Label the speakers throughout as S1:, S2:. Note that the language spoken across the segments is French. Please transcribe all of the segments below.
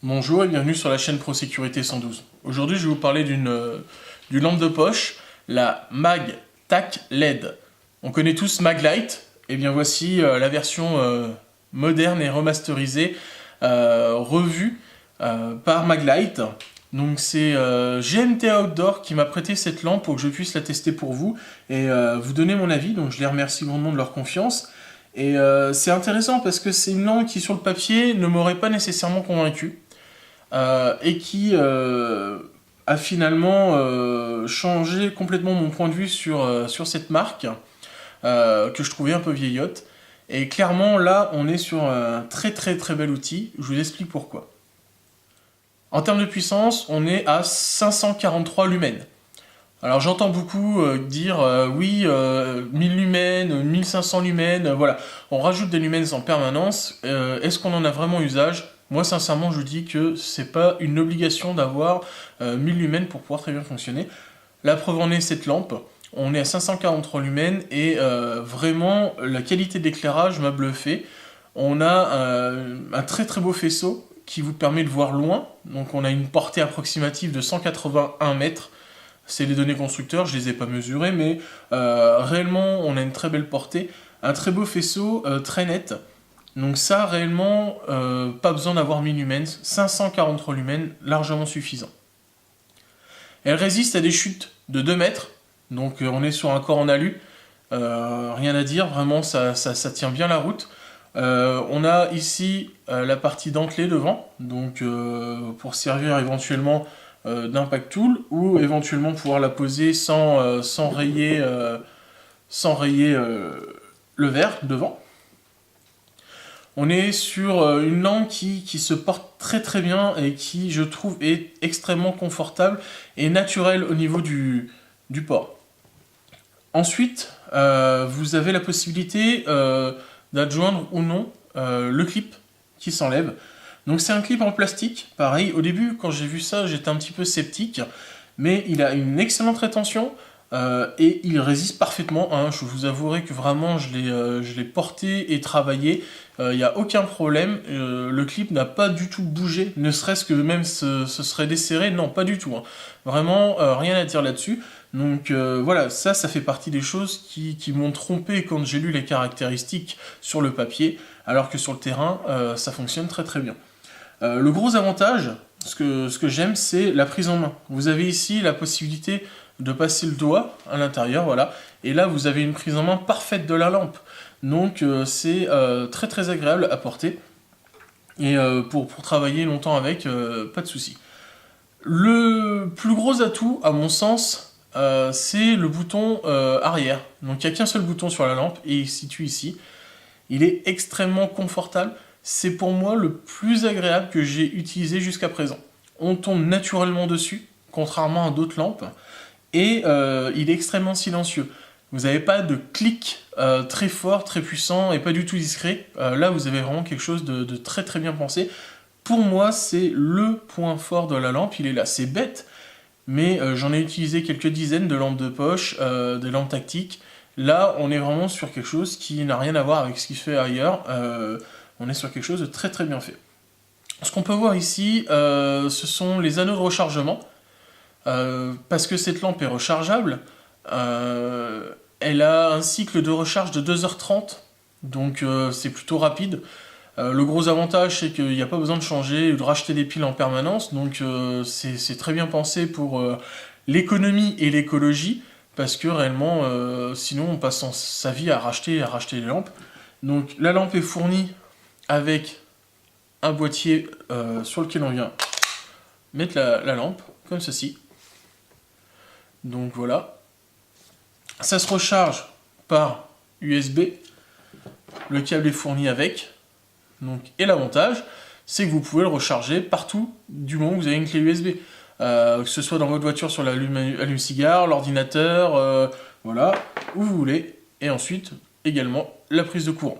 S1: Bonjour et bienvenue sur la chaîne ProSécurité 112. Aujourd'hui, je vais vous parler d'une lampe de poche, la MagTac LED. On connaît tous Maglite, et bien voici la version moderne et remasterisée, revue par Maglite. Donc c'est GMT Outdoor qui m'a prêté cette lampe pour que je puisse la tester pour vous et vous donner mon avis, donc je les remercie grandement de leur confiance. Et c'est intéressant parce que c'est une lampe qui sur le papier ne m'aurait pas nécessairement convaincu. Et qui a finalement changé complètement mon point de vue sur cette marque, que je trouvais un peu vieillotte. Et clairement, là, on est sur un très très très bel outil. Je vous explique pourquoi. En termes de puissance, on est à 543 lumens. Alors j'entends beaucoup dire oui, 1000 lumens, 1500 lumens, voilà. On rajoute des lumens en permanence. Est-ce qu'on en a vraiment usage ? Moi sincèrement je vous dis que c'est pas une obligation d'avoir 1000 lumens pour pouvoir très bien fonctionner. La preuve en est cette lampe. On est à 543 lumens et vraiment la qualité d'éclairage m'a bluffé. On a un très très beau faisceau qui vous permet de voir loin. Donc on a une portée approximative de 181 mètres. C'est les données constructeurs, je les ai pas mesurées, mais réellement on a une très belle portée, un très beau faisceau, très net. Donc ça, réellement, pas besoin d'avoir 1000 lumens, 543 lumens, largement suffisant. Elle résiste à des chutes de 2 mètres, donc on est sur un corps en alu, rien à dire, vraiment ça tient bien la route. On a ici la partie dentelée devant, donc pour servir éventuellement d'impact tool, ou éventuellement pouvoir la poser sans rayer le verre devant. On est sur une lampe qui se porte très très bien et qui, je trouve, est extrêmement confortable et naturelle au niveau du port. Ensuite, vous avez la possibilité d'adjoindre ou non le clip qui s'enlève. Donc c'est un clip en plastique, pareil, au début quand j'ai vu ça j'étais un petit peu sceptique, mais il a une excellente rétention et il résiste parfaitement, hein. Je vous avouerai que vraiment je l'ai porté et travaillé, il n'y a aucun problème, le clip n'a pas du tout bougé, ne serait-ce que même ce serait desserré, non pas du tout, hein. Vraiment rien à dire là-dessus. Donc voilà, ça fait partie des choses qui m'ont trompé quand j'ai lu les caractéristiques sur le papier, alors que sur le terrain ça fonctionne très très bien. Le gros avantage, ce que j'aime, c'est la prise en main. Vous avez ici la possibilité de passer le doigt à l'intérieur, voilà, et là vous avez une prise en main parfaite de la lampe. Donc c'est très très agréable à porter, et pour travailler longtemps avec, pas de souci. Le plus gros atout, à mon sens, c'est le bouton arrière. Donc il n'y a qu'un seul bouton sur la lampe, et il se situe ici. Il est extrêmement confortable. C'est pour moi le plus agréable que j'ai utilisé jusqu'à présent. On tombe naturellement dessus, contrairement à d'autres lampes, et il est extrêmement silencieux. Vous n'avez pas de clic très fort, très puissant et pas du tout discret. Là, vous avez vraiment quelque chose de très très bien pensé. Pour moi, c'est le point fort de la lampe, il est là. C'est bête, mais j'en ai utilisé quelques dizaines de lampes de poche, des lampes tactiques. Là, on est vraiment sur quelque chose qui n'a rien à voir avec ce qui se fait ailleurs. On est sur quelque chose de très très bien fait. Ce qu'on peut voir ici, ce sont les anneaux de rechargement. Parce que cette lampe est rechargeable, elle a un cycle de recharge de 2h30, donc c'est plutôt rapide. Le gros avantage, c'est qu'il n'y a pas besoin de changer ou de racheter des piles en permanence, donc c'est très bien pensé pour l'économie et l'écologie, parce que réellement, sinon on passe sa vie à racheter les lampes. Donc la lampe est fournie avec un boîtier sur lequel on vient mettre la lampe, comme ceci. Donc voilà. Ça se recharge par USB. Le câble est fourni avec. Donc, et l'avantage, c'est que vous pouvez le recharger partout du moment que vous avez une clé USB. Que ce soit dans votre voiture sur l'allume-cigare, l'ordinateur, voilà, où vous voulez. Et ensuite, également, la prise de courant.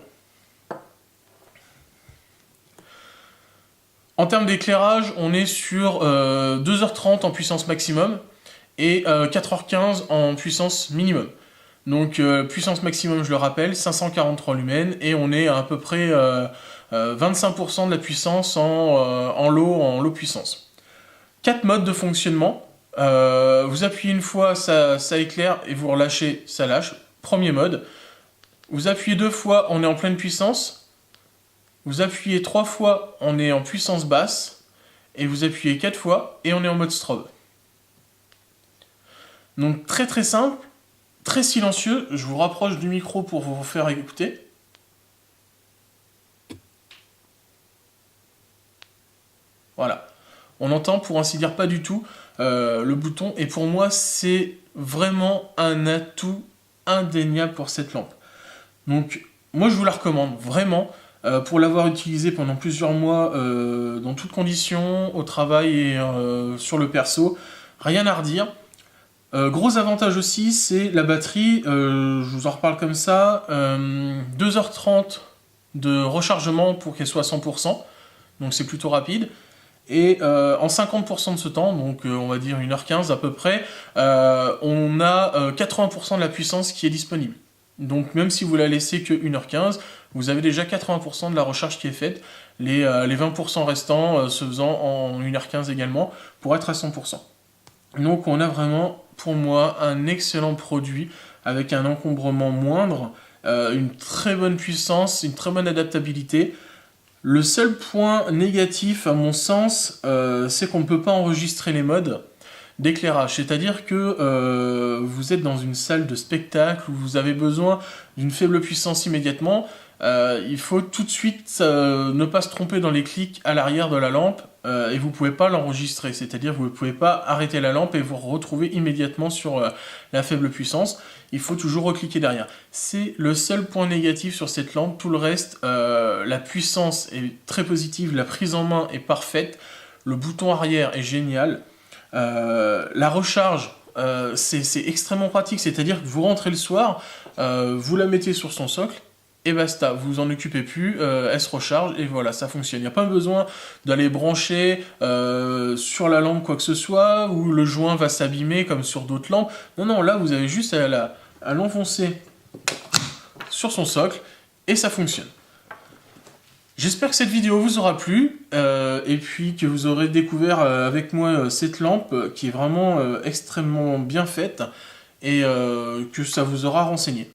S1: En termes d'éclairage, on est sur 2h30 en puissance maximum et 4h15 en puissance minimum. Donc puissance maximum, je le rappelle, 543 lumens, et on est à peu près 25% de la puissance en low puissance. 4 modes de fonctionnement. Vous appuyez une fois, ça éclaire, et vous relâchez, ça lâche. Premier mode. Vous appuyez 2 fois, on est en pleine puissance. Vous appuyez 3 fois, on est en puissance basse. Et vous appuyez 4 fois, et on est en mode strobe. Donc très très simple, très silencieux. Je vous rapproche du micro pour vous faire écouter. Voilà. On entend pour ainsi dire pas du tout le bouton. Et pour moi, c'est vraiment un atout indéniable pour cette lampe. Donc moi, je vous la recommande vraiment pour l'avoir utilisée pendant plusieurs mois dans toutes conditions, au travail et sur le perso. Rien à redire. Gros avantage aussi, c'est la batterie. Je vous en reparle comme ça. 2h30 de rechargement pour qu'elle soit à 100%. Donc c'est plutôt rapide. Et en 50% de ce temps, donc on va dire 1h15 à peu près, on a 80% de la puissance qui est disponible. Donc même si vous la laissez que 1h15, vous avez déjà 80% de la recharge qui est faite, les 20% restants se faisant en 1h15 également, pour être à 100%. Donc on a vraiment, pour moi, un excellent produit, avec un encombrement moindre, une très bonne puissance, une très bonne adaptabilité. Le seul point négatif, à mon sens, c'est qu'on ne peut pas enregistrer les modes d'éclairage. C'est-à-dire que vous êtes dans une salle de spectacle où vous avez besoin d'une faible puissance immédiatement. Il faut tout de suite ne pas se tromper dans les clics à l'arrière de la lampe et vous ne pouvez pas l'enregistrer. C'est-à-dire que vous ne pouvez pas arrêter la lampe et vous retrouver immédiatement sur la faible puissance. Il faut toujours recliquer derrière. C'est le seul point négatif sur cette lampe. Tout le reste, la puissance est très positive, la prise en main est parfaite, le bouton arrière est génial. La recharge, c'est extrêmement pratique, c'est-à-dire que vous rentrez le soir, vous la mettez sur son socle, et basta, vous vous en occupez plus, elle se recharge, et voilà, ça fonctionne. Il n'y a pas besoin d'aller brancher sur la lampe quoi que ce soit, ou le joint va s'abîmer comme sur d'autres lampes. Non, non, là, vous avez juste à l'enfoncer sur son socle, et ça fonctionne. J'espère que cette vidéo vous aura plu, et puis que vous aurez découvert avec moi cette lampe qui est vraiment extrêmement bien faite, et que ça vous aura renseigné.